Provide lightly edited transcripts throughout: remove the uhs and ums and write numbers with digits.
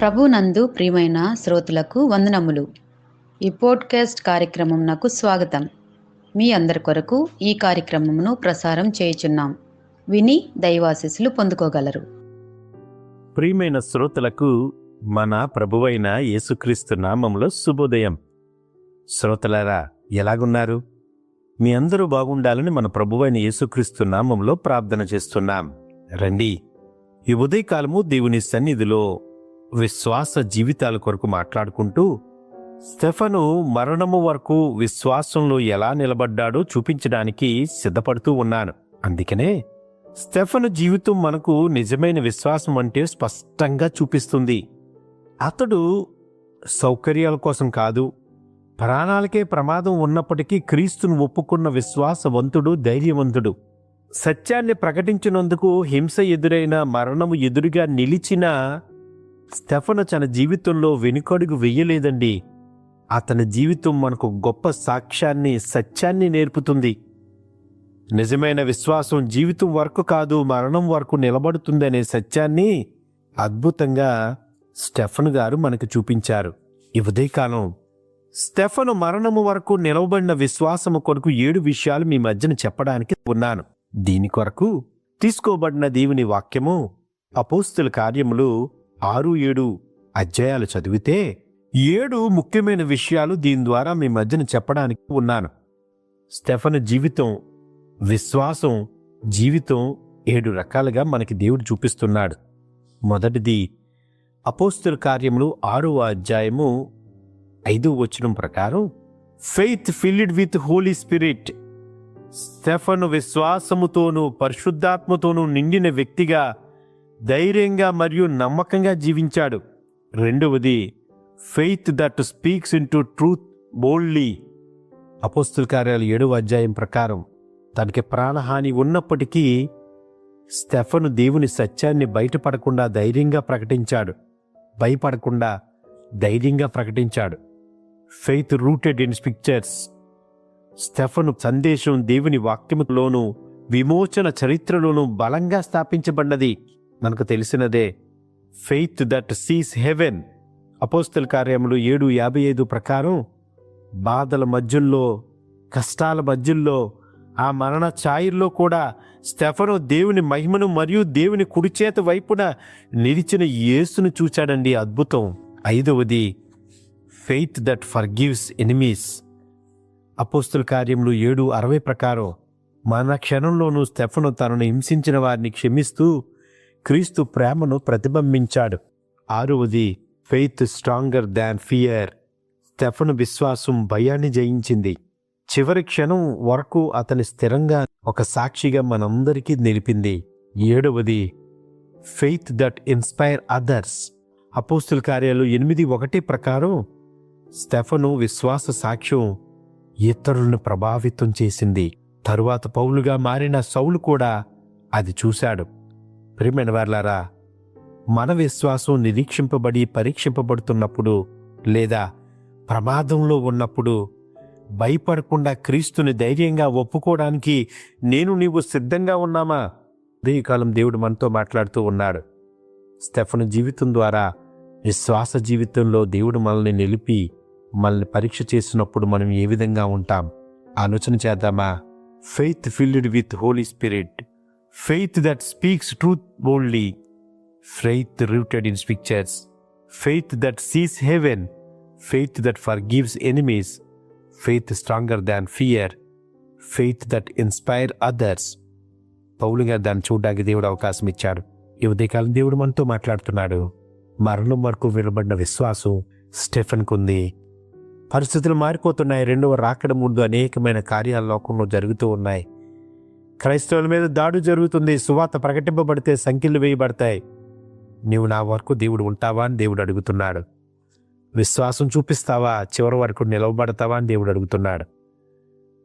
ప్రభునందు ప్రియమైన శ్రోతలకు వందనములు. ఈ పోడ్కాస్ట్ కార్యక్రమం నాకు స్వాగతం. మీ అందరి కొరకు ఈ కార్యక్రమమును ప్రసారం చేయుచున్నాం. విని దైవాశీస్సులు పొందుకోగలరు. ప్రియమైన శ్రోతలకు మన ప్రభువైన యేసుక్రీస్తు నామములో శుభోదయం. శ్రోతలారా, ఎలాగున్నారు? మీ అందరూ బాగుండాలని మన ప్రభువైన యేసుక్రీస్తు నామంలో ప్రార్థన చేస్తున్నాం. రండి, ఈ ఉదయకాలము దేవుని సన్నిధిలో విశ్వాస జీవితాల కొరకు మాట్లాడుకుంటూ స్టెఫను మరణము వరకు విశ్వాసంలో ఎలా నిలబడ్డాడో చూపించడానికి సిద్ధపడుతూ ఉన్నాను. అందుకనే స్టెఫను జీవితం మనకు నిజమైన విశ్వాసం అంటే స్పష్టంగా చూపిస్తుంది. అతడు సౌకర్యాల కోసం కాదు, ప్రాణాలకే ప్రమాదం ఉన్నప్పటికీ క్రీస్తును ఒప్పుకున్న విశ్వాసవంతుడు, ధైర్యవంతుడు. సత్యాన్ని ప్రకటించినందుకు హింస ఎదురైన, మరణము ఎదురుగా నిలిచిన స్టెఫను తన జీవితంలో వెనుకడుగు వెయ్యలేదండి. అతని జీవితం మనకు గొప్ప సాక్ష్యాన్ని, సత్యాన్ని నేర్పుతుంది. నిజమైన విశ్వాసం జీవితం వరకు కాదు, మరణం వరకు నిలబడుతుందనే సత్యాన్ని అద్భుతంగా స్టెఫను గారు మనకు చూపించారు. ఈ ఉదయకాలం స్టెఫను మరణము వరకు నిలవబడిన విశ్వాసము కొరకు 7 విషయాలు మీ మధ్యన చెప్పడానికి ఉన్నాను. దీని కొరకు తీసుకోబడిన దేవుని వాక్యము అపోస్తుల కార్యములు 6-7 అధ్యాయాలు చదివితే 7 ముఖ్యమైన విషయాలు దీని ద్వారా మీ మధ్యన చెప్పడానికి ఉన్నాను. స్టెఫను జీవితం, విశ్వాసం జీవితం 7 రకాలుగా మనకి దేవుడు చూపిస్తున్నాడు. మొదటిది అపోస్తుల కార్యములు 6వ అధ్యాయము 5వ వచనం ప్రకారం, faith filled with holy spirit. స్టెఫను విశ్వాసముతోనూ పరిశుద్ధాత్మతోనూ నిండిన వ్యక్తిగా ధైర్యంగా మరియు నమ్మకంగా జీవించాడు. రెండవది faith that speaks in to truth boldly. అపోస్తుల కార్యాలు 7వ అధ్యాయం ప్రకారం తనకి ప్రాణహాని ఉన్నప్పటికీ స్టెఫను దేవుని సత్యాన్ని బయటపడకుండా ధైర్యంగా ప్రకటించాడు. భయపడకుండా ధైర్యంగా ప్రకటించాడు. Faith rooted in scriptures. Stephen సందేశం దేవుని వాక్యములోను విమోచన చరిత్రలోనూ బలంగా స్థాపించబడినది. మనకు తెలిసినదే. Faith that sees heaven. అపోస్తల కార్యములు 7:55 ప్రకారం బాధల మధ్యలో, కష్టాల మధ్యలో, ఆ మరణ ఛాయల్లో కూడా స్టెఫను దేవుని మహిమను మరియు దేవుని కుడిచేత వైపున నిలిచిన యేసును చూచాడండి. అద్భుతం. 5వది ఫెయిత్ దట్ ఫర్గివ్స్ ఎనిమీస్. అపోస్తుల కార్యములు 7:60 ప్రకారం మన క్షణంలోనూ స్టెఫను తనను హింసించిన వారిని క్షమిస్తూ క్రీస్తు ప్రేమను ప్రతిబింబించాడు. 6వది ఫెయిత్ స్ట్రాంగర్ దాన్ ఫియర్. స్టెఫను విశ్వాసం భయాన్ని జయించింది. చివరి క్షణం వరకు అతని స్థిరంగా ఒక సాక్షిగా మనందరికీ నిలిపింది. 7వది ఫెయిత్ దట్ ఇన్స్పైర్ అదర్స్. అపోస్తుల కార్యాలు 8:1 ప్రకారం స్టెఫను విశ్వాస సాక్ష్యం ఇతరులను ప్రభావితం చేసింది. తరువాత పౌలుగా మారిన సౌలు కూడా అది చూశాడు. ప్రియమైన వారలారా, మన విశ్వాసం నిరీక్షింపబడి పరీక్షింపబడుతున్నప్పుడు లేదా ప్రమాదంలో ఉన్నప్పుడు భయపడకుండా క్రీస్తుని ధైర్యంగా ఒప్పుకోవడానికి నీవు సిద్ధంగా ఉన్నామా? అదే కాలం దేవుడు మనతో మాట్లాడుతూ ఉన్నాడు. స్టెఫను జీవితం ద్వారా విశ్వాస జీవితంలో దేవుడు మనల్ని నిలిపి మనల్ని పరీక్ష చేసినప్పుడు మనం ఏ విధంగా ఉంటాం ఆలోచన చేద్దామా? Faith filled with holy spirit. Faith that speaks truth boldly. Faith rooted in scriptures. Faith that sees heaven. Faith that forgives enemies. Faith stronger than fear. Faith that inspire others. పౌలుగా దాన్ని చూడడానికి దేవుడు అవకాశం ఇచ్చాడు. ఈ ఉదయకాలం దేవుడు మనతో మాట్లాడుతున్నాడు. మరణం వరకు వినబడిన విశ్వాసం స్టెఫెన్కు ఉంది. పరిస్థితులు మారిపోతున్నాయి. 2వ రాకడ ముందు అనేకమైన కార్యాలు లోకంలో జరుగుతూ ఉన్నాయి. క్రైస్తవుల మీద దాడు జరుగుతుంది. సువార్త ప్రకటింపబడితే సంఖ్యలు వేయబడతాయి. నీవు నా వరకు దేవుడు ఉంటావా అని దేవుడు అడుగుతున్నాడు. విశ్వాసం చూపిస్తావా? చివరి వరకు నిలవబడతావా అని దేవుడు అడుగుతున్నాడు.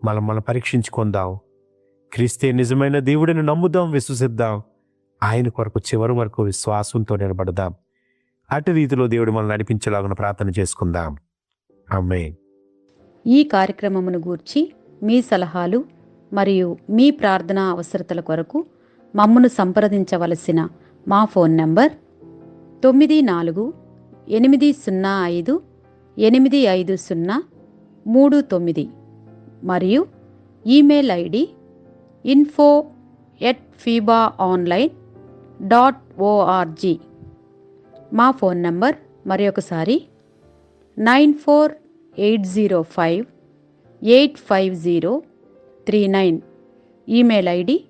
మనం పరీక్షించుకుందాం. క్రీస్తే నిజమైన దేవుడిని నమ్ముదాం, విశ్వసిద్దాం. ఆయన కొరకు చివరి వరకు విశ్వాసంతో నిలబడదాం. అటు రీతిలో దేవుడు మనల్ని నడిపించేలాగా ప్రార్థన చేసుకుందాం. ఆమేన్. ఈ కార్యక్రమమును గూర్చి మీ సలహాలు మరియు మీ ప్రార్థనా అవసరతల కొరకు మమ్మను సంప్రదించవలసిన మా ఫోన్ నంబర్ 94 805-850-39 మరియు ఈమెయిల్ ఐడి info@fibaonline.org. మా ఫోన్ నంబర్ మరొకసారి 94-805-850-39. Email ID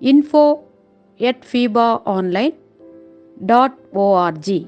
info@fibaonline.org.